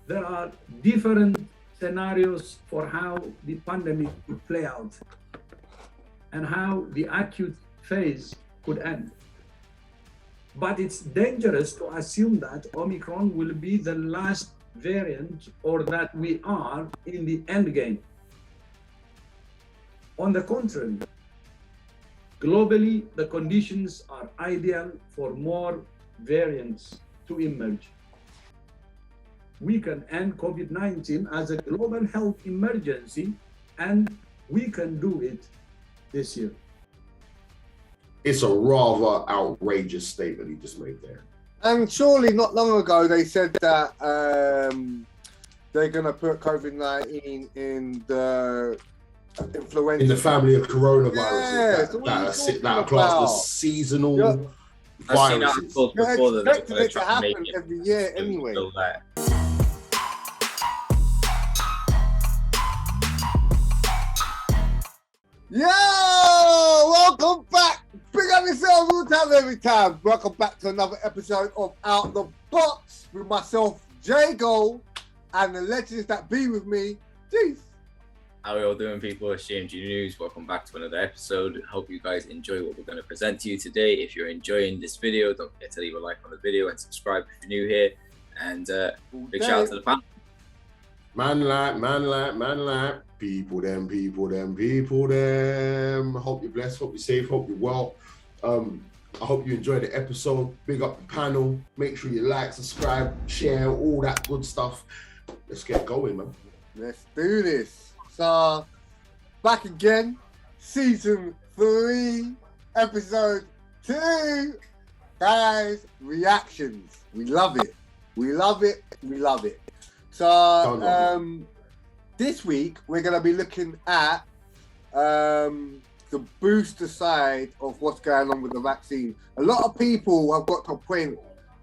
there are different scenarios for how the pandemic could play out and how the acute phase could end. But it's dangerous to assume that Omicron will be the last variant or that we are in the end game. On the contrary, globally, the conditions are ideal for more variants to emerge. We can end COVID-19 as a global health emergency, and we can do it this year. It's a rather outrageous statement he just made there. And surely not long ago they said that they're going to put COVID-19 in the influenza. In the family of coronaviruses Yes, that are classed as seasonal viruses. You're expecting it to happen every year anyway. Yo! Welcome back! Big up yourself all the time, every time. Welcome back to another episode of Out the Box with myself, J Gold, and the legends that be with me, Jeez. How are we all doing, people? It's JMG News. Welcome back to another episode. Hope you guys enjoy what we're going to present to you today. If you're enjoying this video, don't forget to leave a like on the video and subscribe if you're new here. And big shout out to the panel. Manlike, people them. Hope you're blessed, hope you're safe, hope you're well. I hope you enjoyed the episode. Big up the panel. Make sure you like, subscribe, share, all that good stuff. Let's get going, man. Let's do this. So, back again, season 3, episode 2. Guys, reactions. We love it. We love it. So, this week we're going to be looking at the booster side of what's going on with the vaccine. A lot of people have got to a point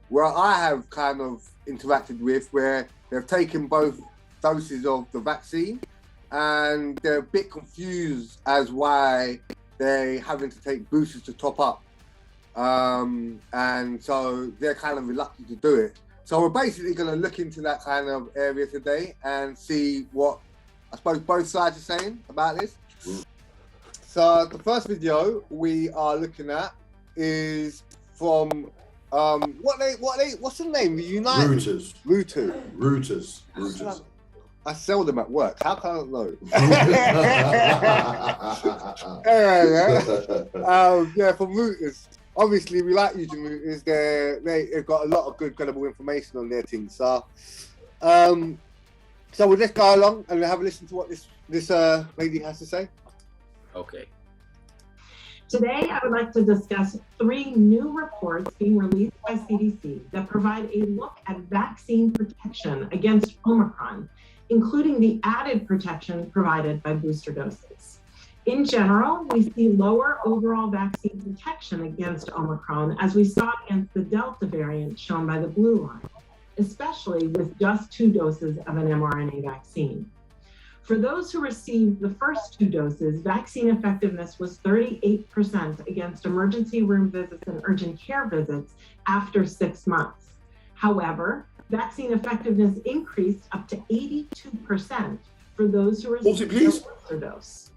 where I have kind of interacted with where they've taken both doses of the vaccine and they're a bit confused as why they're having to take boosters to top up. And so they're kind of reluctant to do it. So we're basically going to look into that kind of area today and see what I suppose both sides are saying about this. So the first video we are looking at is from what's the name? The United Reuters. I sell them at work. How can I not know? Yeah, from Reuters. Obviously, we like using Reuters. They've got a lot of good, credible information on their things. So we'll just go along and we'll have a listen to what this lady has to say. Okay. Today, I would like to discuss 3 new reports being released by CDC that provide a look at vaccine protection against Omicron, including the added protection provided by booster doses. In general, we see lower overall vaccine protection against Omicron as we saw against the Delta variant shown by the blue line, especially with just 2 doses of an mRNA vaccine. For those who received the first 2 doses, vaccine effectiveness was 38% against emergency room visits and urgent care visits after 6 months. However, vaccine effectiveness increased up to 82% for those who received the booster dose.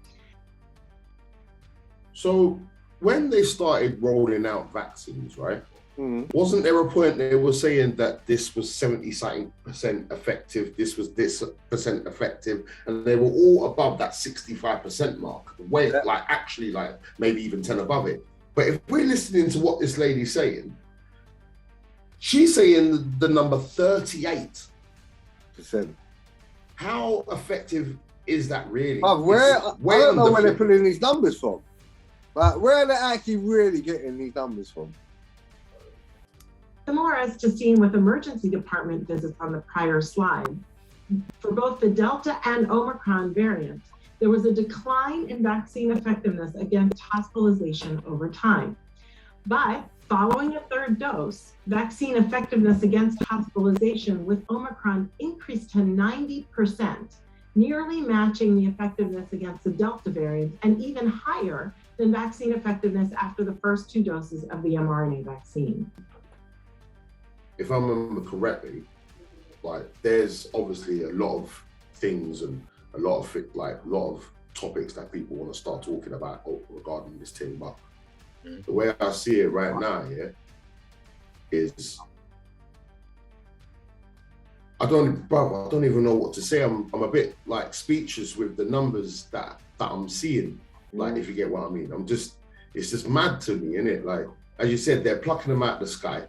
So when they started rolling out vaccines, right? Wasn't there a point they were saying that this was 70% effective, this was this percent effective, and they were all above that 65% mark, way actually maybe even 10 above it. But if we're listening to what this lady's saying, she's saying the number 38%. How effective is that really? I don't know where they're pulling these numbers from. But where are they actually really getting these numbers from? Similar as to seen with emergency department visits on the prior slide, for both the Delta and Omicron variants, there was a decline in vaccine effectiveness against hospitalization over time. But following a 3rd dose, vaccine effectiveness against hospitalization with Omicron increased to 90%, nearly matching the effectiveness against the Delta variant and even higher than vaccine effectiveness after the first 2 doses of the mRNA vaccine. If I remember correctly, like there's obviously a lot of things and a lot of topics that people want to start talking about regarding this thing, but the way I see it right now, yeah, is I don't even know what to say. I'm a bit like speechless with the numbers that I'm seeing. Like, if you get what I mean, it's just mad to me, innit? Like, as you said, they're plucking them out of the sky,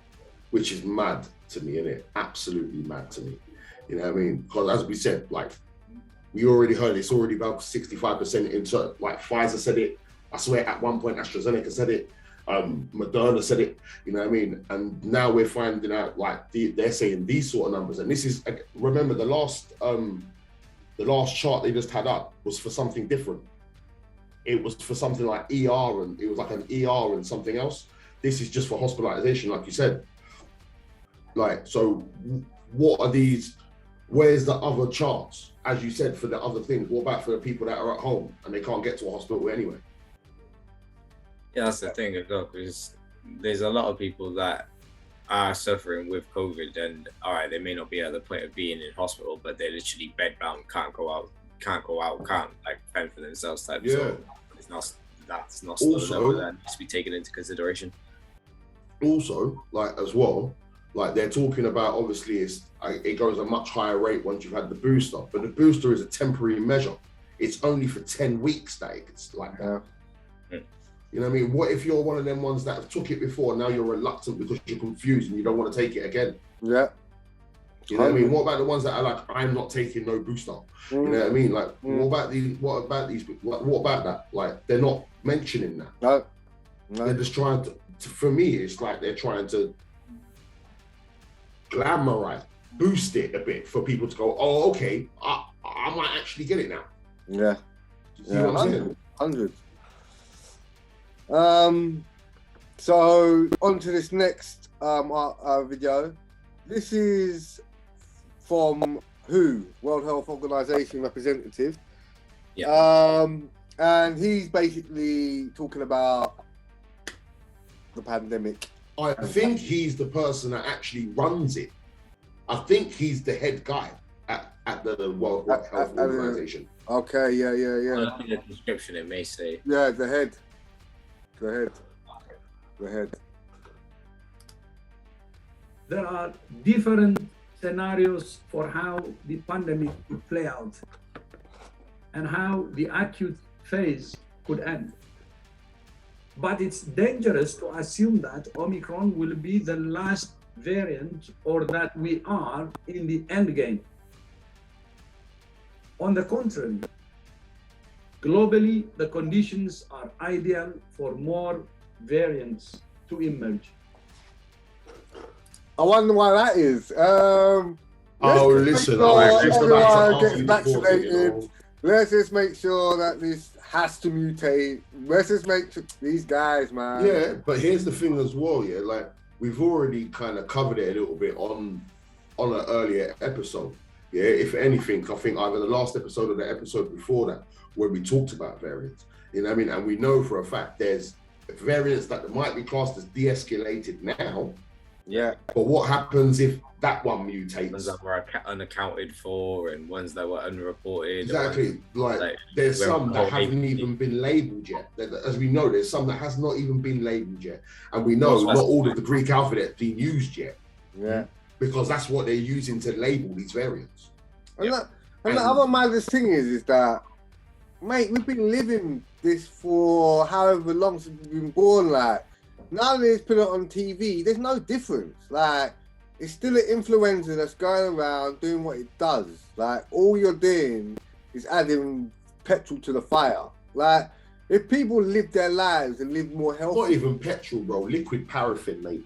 which is mad to me, innit? Absolutely mad to me. You know what I mean? Because as we said, like, we already heard it's already about 65% into, like, Pfizer said it. I swear at one point AstraZeneca said it. Moderna said it, you know what I mean? And now we're finding out, like, they're saying these sort of numbers. And this is, remember the last chart they just had up was for something different. It was for something like ER, and it was like an ER and something else. This is just for hospitalization, like you said. Like, so what are these? Where's the other charts? As you said, for the other things, what about for the people that are at home and they can't get to a hospital anyway? Yeah, that's the thing as well, because there's a lot of people that are suffering with COVID, and all right, they may not be at the point of being in hospital, but they're literally bedbound, can't go out, can't like fend for themselves type. Yeah. So that's not Also, that needs to be taken into consideration. Also, like as well, like they're talking about, obviously it goes a much higher rate once you've had the booster, but the booster is a temporary measure. It's only for 10 weeks that it's like that. You know what I mean? What if you're one of them ones that have took it before and now you're reluctant because you're confused and you don't want to take it again? Yeah. You know what I mean? What about the ones that are like, I'm not taking no booster? You know what I mean? Like, what about these people? Like, what about that? Like, they're not mentioning that. No. They're just trying to, for me, it's like they're trying to glamorize, boost it a bit for people to go, oh, okay, I might actually get it now. Yeah. You see what I'm saying? 100. So on to this next video. This is from WHO, World Health Organization representative. Yeah. And he's basically talking about the pandemic. I think he's the person that actually runs it. I think he's the head guy at the World Health Organization. Okay, yeah. Well, in the description it may say. Yeah, the head. The head. There are different scenarios for how the pandemic could play out and how the acute phase could end. But it's dangerous to assume that Omicron will be the last variant or that we are in the end game. On the contrary, globally, the conditions are ideal for more variants to emerge. I wonder why that is. Listen, everyone gets vaccinated. Let's just make sure that this has to mutate. Let's just make sure these guys, man. Yeah, but here's the thing as well, yeah, like we've already kind of covered it a little bit on an earlier episode. Yeah, if anything, I think either the last episode or the episode before that, where we talked about variants. You know what I mean? And we know for a fact there's variants that might be classed as de-escalated now. Yeah. But what happens if that one mutates? Ones that were unaccounted for and ones that were unreported. Exactly. Like there's some that haven't even been labelled yet. As we know, there's some that has not even been labelled yet. And we know not all of the Greek alphabet has been used yet. Yeah. Because that's what they're using to label these variants. And the other maddest thing is that, mate, we've been living this for however long since we've been born. Like, now they just put it on TV, there's no difference. Like, it's still an influenza that's going around doing what it does. Like, all you're doing is adding petrol to the fire. Like, if people live their lives and live more healthy. Not even petrol, bro. Liquid paraffin, mate.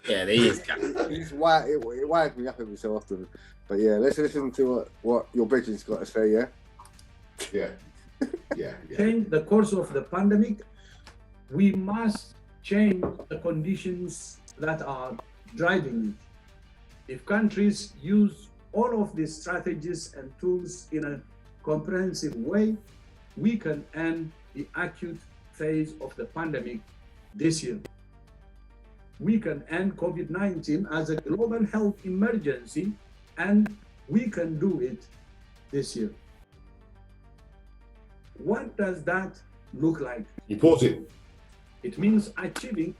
Yeah, they use. It winds me up every so often. But yeah, let's listen to what your brethren's got to say, yeah? Yeah. Change the course of the pandemic. We must change the conditions that are driving it. If countries use all of these strategies and tools in a comprehensive way, we can end the acute phase of the pandemic this year. we can end COVID-19 as a global health emergency, and we can do it this year. What does that look like? You pause it. It means achieving.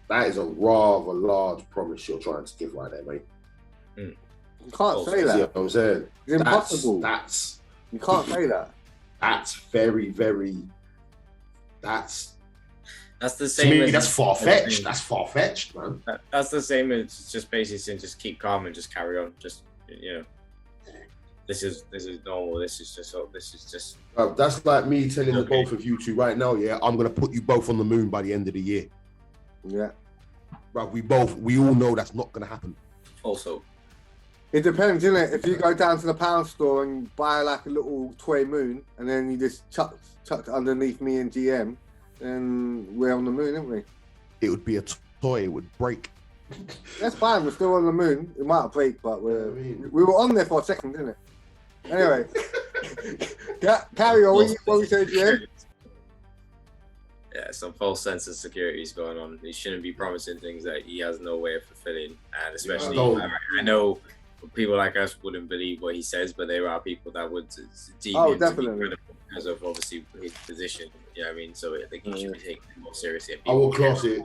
That is a rather large promise you're trying to give right there, mate. You can't say See that. what I'm saying? It's impossible. That's You can't say that. That's very, very. That's the To same. me, as that's far fetched. That's far fetched, man. That's the same as just basically saying just keep calm and just carry on. Just this is normal. This is just. That's like me telling the Okay. both of you two right now. Yeah, I'm gonna put you both on the moon by the end of the year. Yeah. Bro, we all know that's not gonna happen. Also, It depends, innit? If you go down to the pound store and buy like a little toy moon, and then you just chuck it underneath me and GM, then we're on the moon, aren't we? It would be a toy. It would break. That's fine. We're still on the moon. It might break, but we were on there for a second, didn't it? Anyway, carry on. What we said, GM? yeah, some false sense of security is going on. He shouldn't be promising things that he has no way of fulfilling, and especially I know people like us wouldn't believe what he says, but there are people that would deem him definitely. to be credible because of obviously his position. You know what I mean? So I think he should be taken more seriously. I will class it.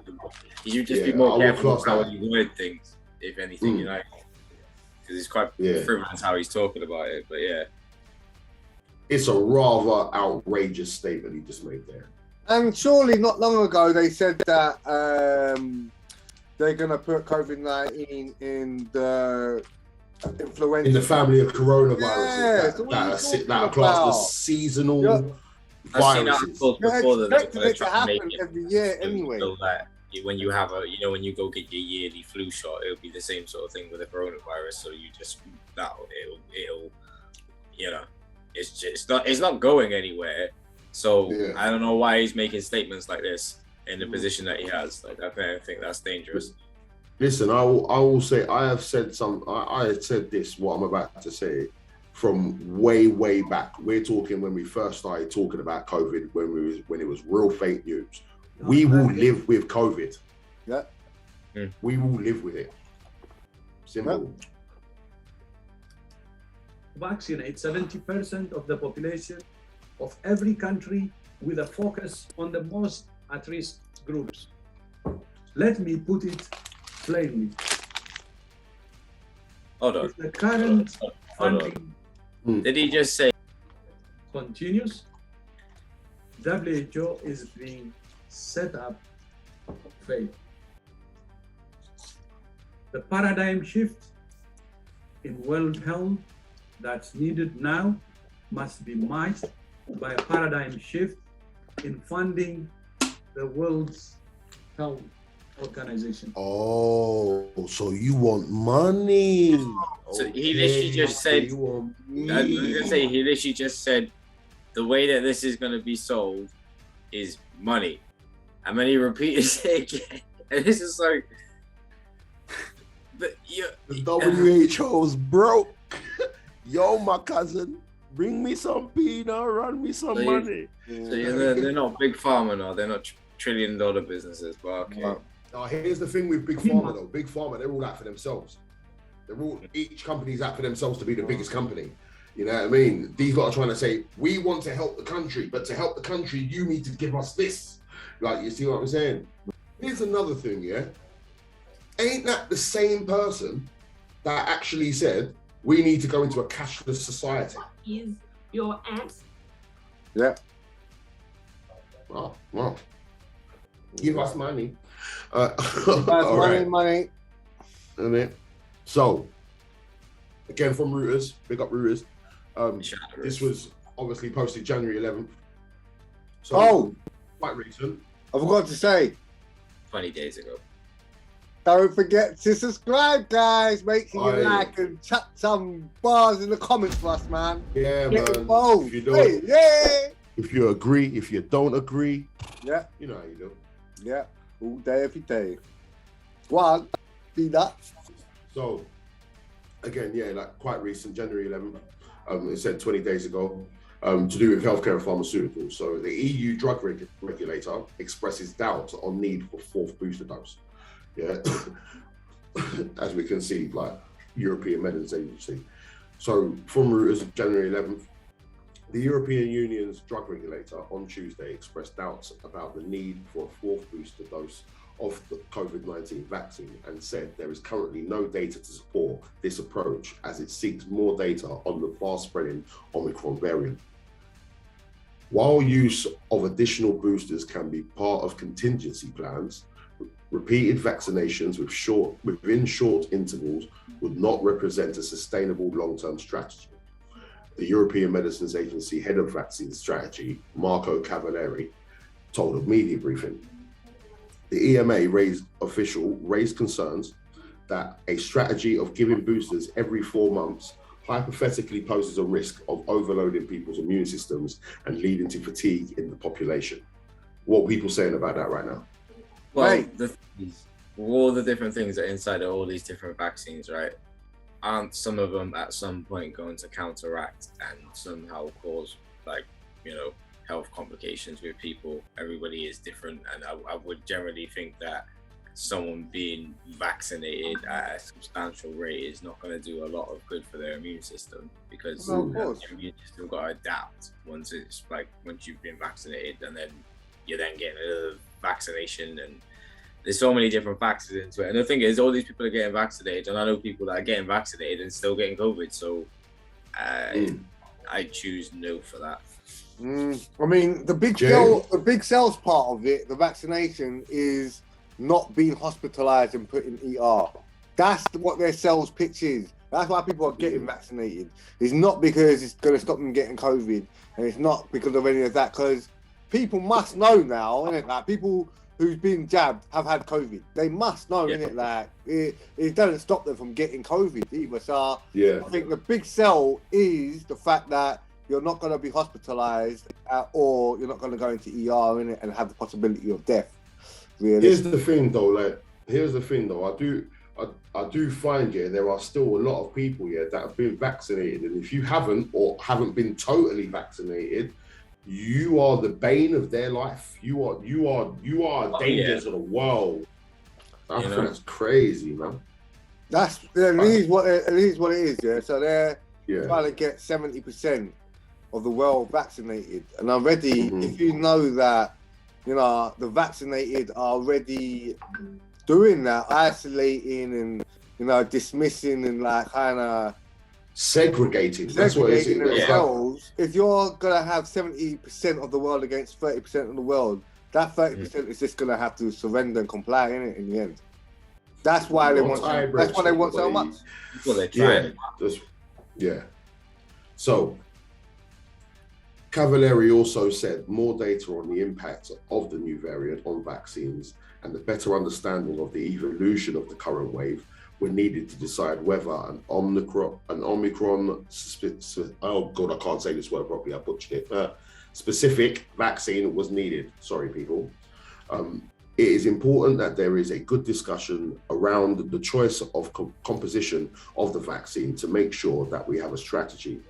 He should just be more I will careful class how that. he word things, if anything, because he's quite frivolous how he's talking about it. But yeah, It's a rather outrageous statement he just made there. And surely not long ago they said that they're going to put COVID-19 in the influenza. In the family of Yeah, coronaviruses so what are you that talking are classed about? as seasonal I've seen viruses. articles You're before that they're expecting going it to to happen make it every year anyway. so that when you have when you go get your yearly flu shot, it'll be the same sort of thing with the coronavirus. So you just it'll it's not going anywhere. So I don't know why he's making statements like this in the position that he has. Like I think that's dangerous. Listen, I will say I have said I had said this, what I'm about to say, from way back. We're talking when we first started talking about COVID, when it was real fake news. We will live with COVID. Yeah. We will live with it. Simple. Vaccinate 70% of the population of every country with a focus on the most at-risk groups. Let me put it plainly. Hold on. If the current Hold on. funding Did he just say? continues, WHO is being set up to fail. The paradigm shift in world health that's needed now must be matched by a paradigm shift in funding the World's Health Organization. Oh, so you want money? So he literally just said. I was gonna say he literally just said the way that this is gonna be sold is money, and then he repeated it again, and this is like, but the WHO's broke. Yo, my cousin, bring me some peanut, run me some money. So they're not big pharma, no, they're not trillion-dollar businesses, but okay. Now, here's the thing with Big Pharma, though. Big Pharma, they're all out for themselves. Each company's out for themselves to be the biggest company. You know what I mean? These lot are trying to say, we want to help the country, but to help the country, you need to give us this. Like, you see what I'm saying? Here's another thing, yeah? Ain't that the same person that actually said, we need to go into a cashless society? Is your aunt? Yeah. Well. Give us money. Money. So, again from Reuters, big up Reuters. This was obviously posted January 11th. So, quite recent. I forgot to say. 20 days ago. Don't forget to subscribe, guys. Make sure you like and chuck some bars in the comments for us, man. Yeah, Get man. involved. If you don't, yeah. If you agree, if you don't agree, yeah, you know how you do. Yeah, all day, every day. One, B.Dot. So, again, yeah, like quite recent, January 11th. It said 20 days ago. to do with healthcare and pharmaceuticals. So the EU drug regulator expresses doubt on need for fourth booster dose. Yeah, as we can see, like European Medicines Agency. So from Reuters of January 11th, the European Union's drug regulator on Tuesday expressed doubts about the need for a fourth booster dose of the Covid-19 vaccine and said there is currently no data to support this approach as it seeks more data on the fast-spreading Omicron variant. While use of additional boosters can be part of contingency plans, repeated vaccinations within short intervals would not represent a sustainable long-term strategy. The European Medicines Agency head of vaccine strategy, Marco Cavalieri, told a media briefing. The EMA raised concerns that a strategy of giving boosters every 4 months hypothetically poses a risk of overloading people's immune systems and leading to fatigue in the population. What are people saying about that right now? Well, all the different things that are inside of all these different vaccines, right? Aren't some of them at some point going to counteract and somehow cause, like, you know, health complications with people? Everybody is different, and I would generally think that someone being vaccinated at a substantial rate is not going to do a lot of good for their immune system, because your immune system got to adapt once you've been vaccinated, and then you're then getting another vaccination, and there's so many different factors into it. And the thing is, all these people are getting vaccinated, and I know people that are getting vaccinated and still getting COVID, so I choose no for that. I mean, the big sales part of it, the vaccination, is not being hospitalized and put in ER. That's what their sales pitch is. That's why people are getting vaccinated. It's not because it's going to stop them getting COVID, and it's not because of any of that, because people must know now, innit? Like, people who's been jabbed have had COVID. They must know, innit? Like, it doesn't stop them from getting COVID either. So I think the big sell is the fact that you're not going to be hospitalized or you're not going to go into ER, innit, and have the possibility of death. Here's the thing though, I do find there are still a lot of people that have been vaccinated, and if you haven't been totally vaccinated, you are the bane of their life. You are a danger to the world. I think that's crazy, man. That's at least what it is. Yeah. So they're trying to get 70% of the world vaccinated, and already, if you know that, you know, the vaccinated are already doing that, isolating and, you know, dismissing and like kind of segregating themselves. If you're gonna have 70% of the world against 30% of the world, that 30% is just gonna have to surrender and comply in the end. That's why they want. That's why they want so much. Well, they're trying. So Cavalieri also said more data on the impact of the new variant on vaccines and the better understanding of the evolution of the current wave were needed to decide whether an Omicron specific vaccine was needed. Sorry, people. It is important that there is a good discussion around the choice of composition of the vaccine to make sure that we have a strategy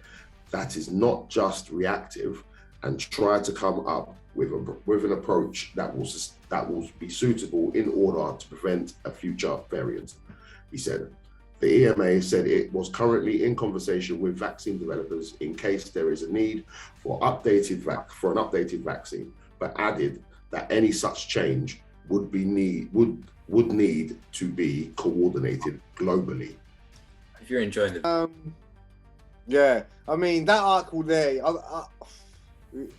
that is not just reactive, and try to come up with an approach that will be suitable in order to prevent a future variant. He said. The EMA said it was currently in conversation with vaccine developers in case there is a need for an updated vaccine, but added that any such change would need to be coordinated globally. If you're enjoying it. Yeah, I mean, that article there, you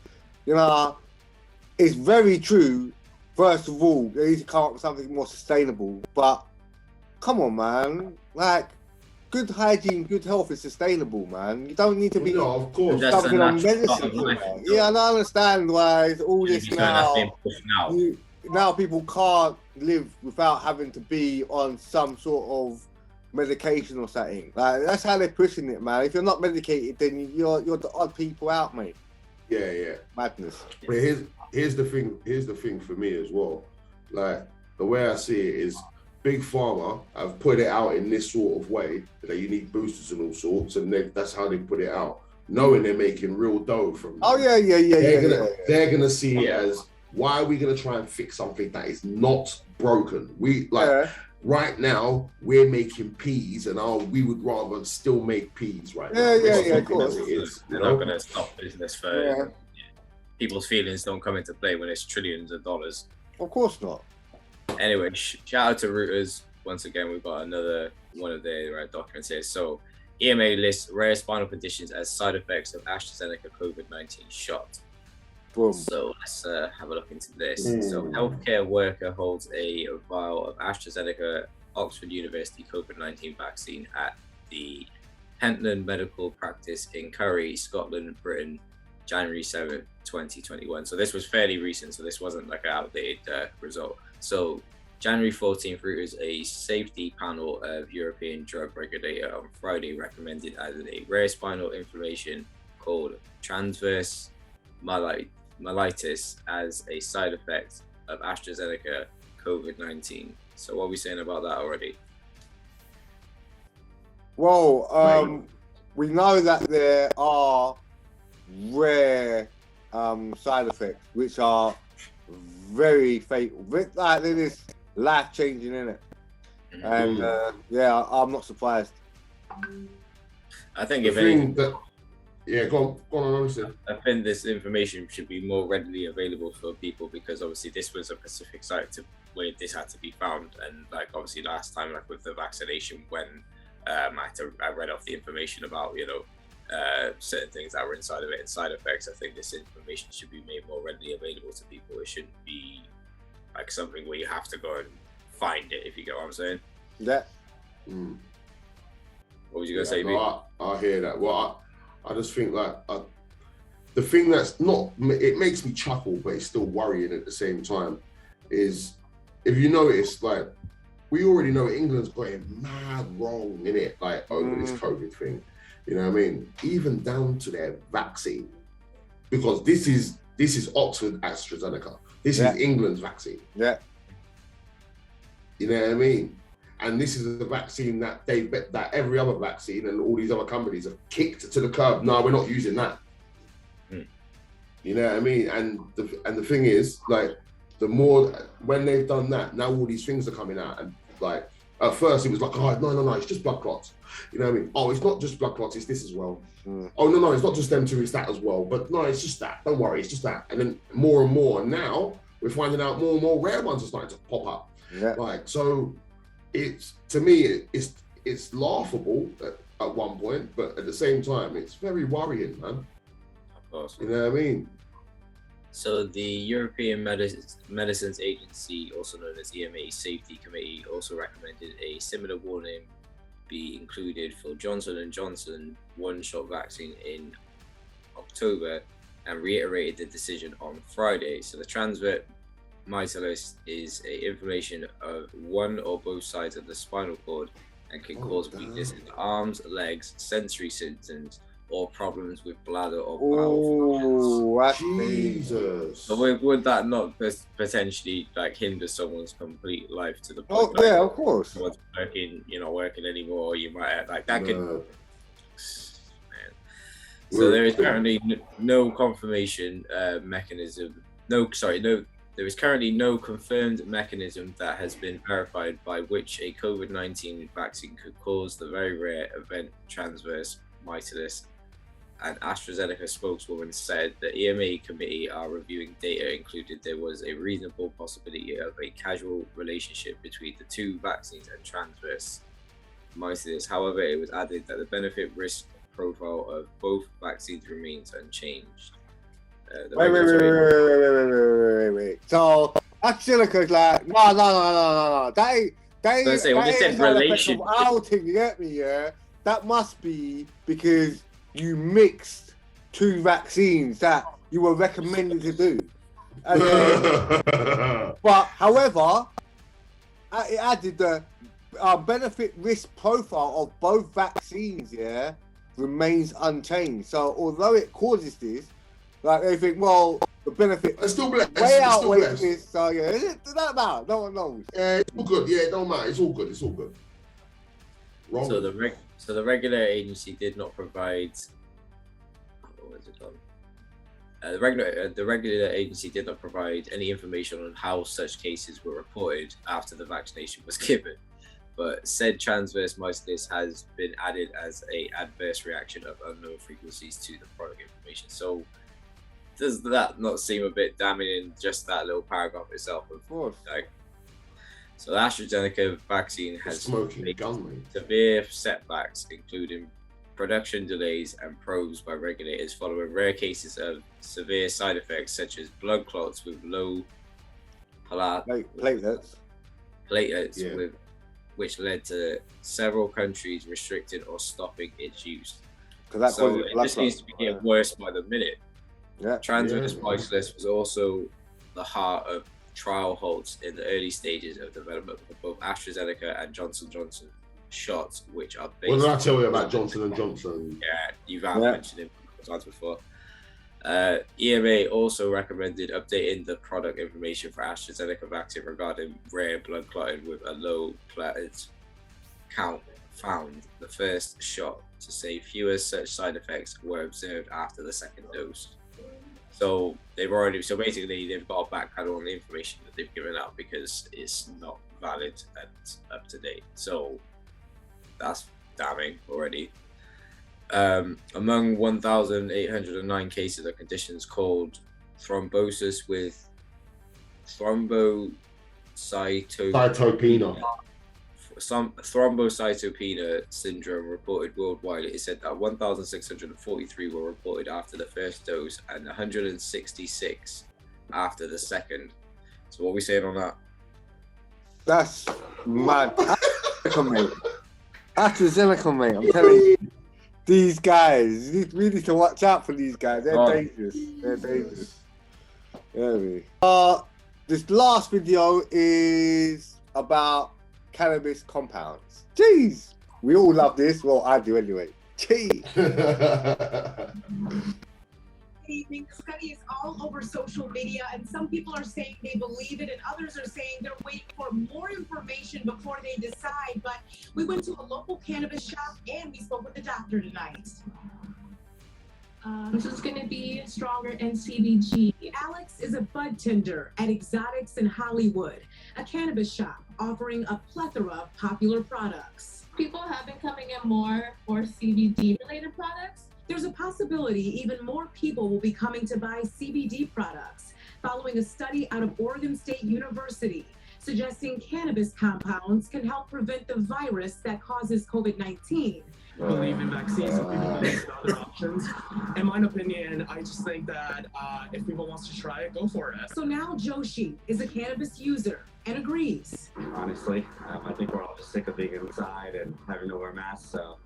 know, it's very true. First of all, they need to come up with something more sustainable, but come on, man. Like, good hygiene, good health is sustainable, man. You don't need to be dumping on medicine. Yeah, I don't understand why all this now people can't live without having to be on some sort of medication or something. Like, that's how they're pushing it, man. If you're not medicated, then you're the odd people out, mate. Yeah. Madness. But here's the thing for me as well. Like, the way I see it is, Big Pharma have put it out in this sort of way that you need boosters and all sorts, and that's how they put it out. knowing they're making real dough from. Oh yeah. They're gonna see it as, why are we gonna try and fix something that is not broken? Right now we're making peas, and we would rather still make peas right now. Of course. They're not gonna stop business for people's feelings. Don't come into play when it's trillions of dollars. Of course not. Anyway, shout out to Reuters. Once again, we've got another one of their documents here. So, EMA lists rare spinal conditions as side effects of AstraZeneca COVID-19 shot. Boom. So let's have a look into this. So, healthcare worker holds a vial of AstraZeneca Oxford University COVID-19 vaccine at the Pentland Medical Practice in Curry, Scotland, Britain, January 7th, 2021. So this was fairly recent, so this wasn't like an outdated result. So January 14th, Reuters, a safety panel of European drug regulator on Friday recommended as a rare spinal inflammation called transverse myelitis as a side effect of AstraZeneca COVID-19. So what are we saying about that already? Well, we know that there are rare side effects which are very fatal. Like it is life-changing, isn't it? And I'm not surprised. I think if anything, go on, honestly. I think this information should be more readily available for people, because obviously this was a specific site where this had to be found, and like obviously last time, like with the vaccination, when I read off the information about certain things that were inside of it and side effects. I think this information should be made more readily available to people. It shouldn't be like something where you have to go and find it, if you get what I'm saying. Yeah. What was you gonna say, B? I hear that. Well, I just think like the thing that's not, it makes me chuckle, but it's still worrying at the same time, is if you notice, like, we already know England's got it mad wrong in it, like over this COVID thing. You know what I mean? Even down to their vaccine, because this is Oxford AstraZeneca. This is England's vaccine. Yeah. You know what I mean? And this is the vaccine that that every other vaccine and all these other companies have kicked to the curb. No, we're not using that. You know what I mean? And the thing is, like, the more when they've done that, now all these things are coming out, and like at first it was like, oh no, it's just blood clots. You know what I mean? Oh, it's not just blood clots, it's this as well. Oh no, it's not just them two, it's that as well. But no, it's just that. Don't worry, it's just that. And then more and more, and now we're finding out more and more rare ones are starting to pop up. Yeah. Like, so it's, to me, it's laughable at one point, but at the same time, it's very worrying, man. Of course. You know what I mean? So the European Medicines Agency, also known as EMA Safety Committee, also recommended a similar warning be included for Johnson & Johnson one-shot vaccine in October, and reiterated the decision on Friday. So the transverse myelitis is an inflammation of one or both sides of the spinal cord and can cause weakness in the arms, legs, sensory symptoms, or problems with bladder or bowel functions. Jesus. So would that not potentially like hinder someone's complete life to the point? Oh, yeah, of course. Someone's you're not working anymore. You might like that could. Man. So there is currently no confirmation mechanism. There is currently no confirmed mechanism that has been verified by which a COVID-19 vaccine could cause the very rare event transverse myelitis. An AstraZeneca spokeswoman said the EMA committee are reviewing data, included there was a reasonable possibility of a causal relationship between the two vaccines and transverse myelitis. However, it was added that the benefit-risk profile of both vaccines remains unchanged. Wait. So AstraZeneca is like, no. That ain't relation. Outing, you get me? Yeah, that must be because you mixed two vaccines that you were recommended to do. But however, it added the benefit-risk profile of both vaccines, remains unchanged. So although it causes this, like they think, well, the benefit way outweighs this. So it doesn't matter. No one knows. Yeah, it's all good. Yeah, it don't matter. It's all good. Wrong. So the regular agency did not provide where's it gone? The regulator agency did not provide any information on how such cases were reported after the vaccination was given, but said transverse myositis has been added as an adverse reaction of unknown frequencies to the product information. So does that not seem a bit damning in just that little paragraph itself? Of course. Like, so the AstraZeneca vaccine has severe setbacks, including production delays and probes by regulators following rare cases of severe side effects such as blood clots with low platelets, with which led to several countries restricting or stopping its use. So it just seems to be getting worse by the minute. Transverse myositis was also the heart of trial halts in the early stages of development of both AstraZeneca and Johnson & Johnson shots, which are based. What did I tell you about Johnson & Johnson? Yeah, you've mentioned it times before. EMA also recommended updating the product information for AstraZeneca vaccine regarding rare blood clotting with a low platelet count found the first shot, to say fewer such side effects were observed after the second dose. So basically they've got to backpedal on the information that they've given out because it's not valid and up to date. So that's damning already. Among 1,809 cases of conditions called thrombosis with thrombocytopenia syndrome reported worldwide. It said that 1,643 were reported after the first dose and 166 after the second. So what are we saying on that? That's mad. AstraZeneca, mate. I'm telling you, these guys, we need to watch out for these guys. They're dangerous. They're dangerous. This last video is about cannabis compounds. Jeez, we all love this. Well, I do anyway. Jeez. The study is all over social media, and some people are saying they believe it, and others are saying they're waiting for more information before they decide. But we went to a local cannabis shop, and we spoke with the doctor tonight. This is going to be stronger in CBG. Alex is a bud tender at Exotics in Hollywood, a cannabis shop offering a plethora of popular products. People have been coming in more for CBD-related products. There's a possibility even more people will be coming to buy CBD products following a study out of Oregon State University suggesting cannabis compounds can help prevent the virus that causes COVID-19. Believe in vaccines, so people believe in other options. In my opinion, I just think that if people wants to try it, go for it. So now Joshi is a cannabis user and agrees. Honestly, I think we're all just sick of being inside and having to wear masks, so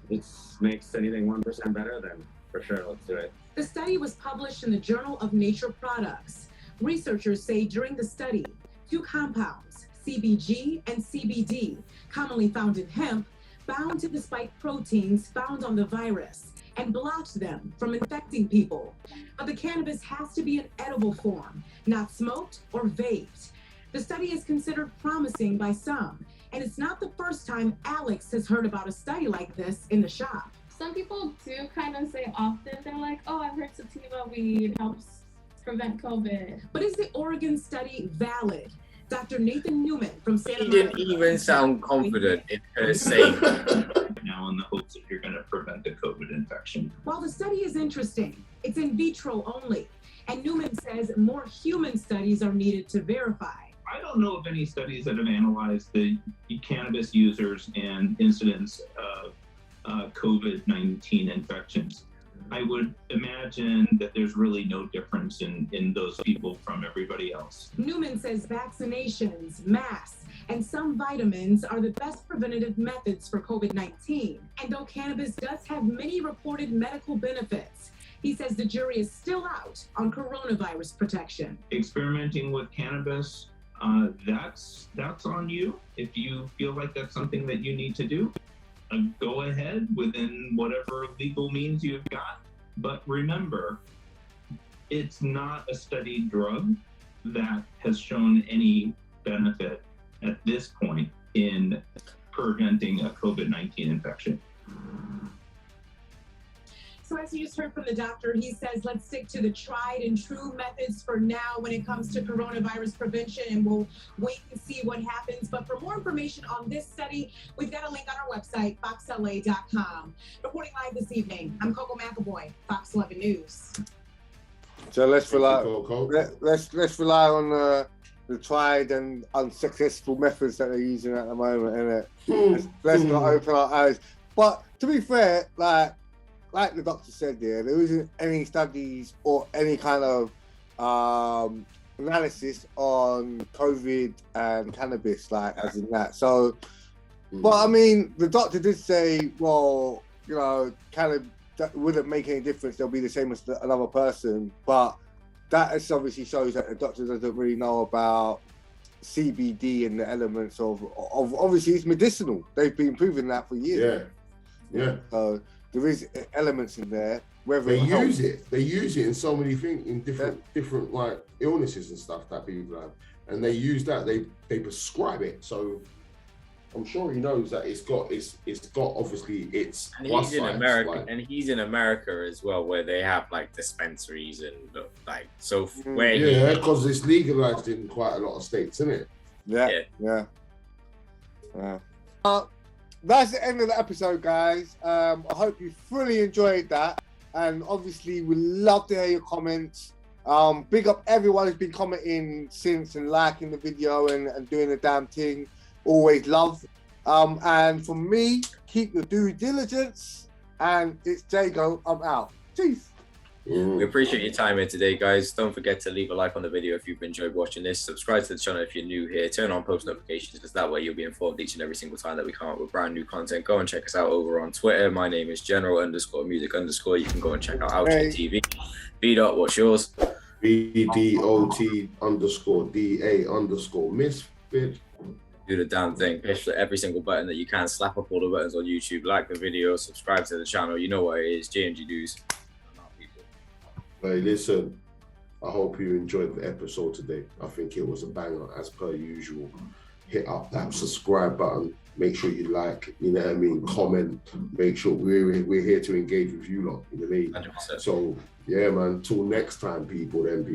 it makes anything 1% better, then for sure, let's do it. The study was published in the Journal of Nature Products. Researchers say during the study, 2 compounds, CBG and CBD, commonly found in hemp, bound to the spike proteins found on the virus and blocked them from infecting people. But the cannabis has to be in edible form, not smoked or vaped. The study is considered promising by some, and it's not the first time Alex has heard about a study like this in the shop. Some people do kind of say often, they're like, oh, I've heard sativa weed helps prevent COVID. But is the Oregon study valid? Dr. Nathan Newman from Santa He didn't even sound confident in her saying now in the hopes that you're going to prevent the COVID infection. While the study is interesting, it's in vitro only, and Newman says more human studies are needed to verify. I don't know of any studies that have analyzed the cannabis users and incidence of COVID-19 infections. I would imagine that there's really no difference in those people from everybody else. Newman says vaccinations, masks, and some vitamins are the best preventative methods for COVID-19. And though cannabis does have many reported medical benefits, he says the jury is still out on coronavirus protection. Experimenting with cannabis, that's on you. If you feel like that's something that you need to do, go ahead within whatever legal means you've got. But remember, it's not a studied drug that has shown any benefit at this point in preventing a COVID-19 infection. So as you just heard from the doctor, he says, let's stick to the tried and true methods for now when it comes to coronavirus prevention, and we'll wait and see what happens. But for more information on this study, we've got a link on our website, foxla.com. Reporting live this evening, I'm Coco McAvoy, Fox 11 News. So let's rely on the tried and unsuccessful methods that they're using at the moment, innit? Let's not open our eyes. But to be fair, like the doctor said there isn't any studies or any kind of analysis on COVID and cannabis, like as in that. So, but I mean, the doctor did say, well, you know, cannabis that wouldn't make any difference. They'll be the same as another person. But that obviously shows that the doctor doesn't really know about CBD and the elements of obviously it's medicinal. They've been proving that for years. Yeah. So there is elements in there. Whether they use it in so many things, in different like illnesses and stuff that people have, and they use that. They prescribe it. So I'm sure he knows that it's got obviously it's. And he's in America, and he's in America as well, where they have like dispensaries and like so where because it's legalized in quite a lot of states, isn't it? Yeah. That's the end of the episode, guys. I hope you fully enjoyed that, and obviously we love to hear your comments. Big up everyone who's been commenting since and liking the video and doing the damn thing. Always love. And for me, keep your due diligence. And it's Jago. I'm out. Peace. We appreciate your time here today, guys. Don't forget to leave a like on the video if you've enjoyed watching this. Subscribe to the channel if you're new here. Turn on post notifications, because that way you'll be informed each and every single time that we come up with brand new content. Go and check us out over on Twitter. My name is General_Music_. You can go and check out Outcheatv. B.Dot, what's yours? B.DOT_DA_misfit. Do the damn thing. Push every single button that you can. Slap up all the buttons on YouTube. Like the video. Subscribe to the channel. You know what it is. JMG News. Hey, listen. I hope you enjoyed the episode today. I think it was a banger as per usual. Hit up that subscribe button. Make sure you like. You know what I mean. Comment. Make sure we're here to engage with you lot. You know what I mean. 100%. So yeah, man. Till next time, people. Them.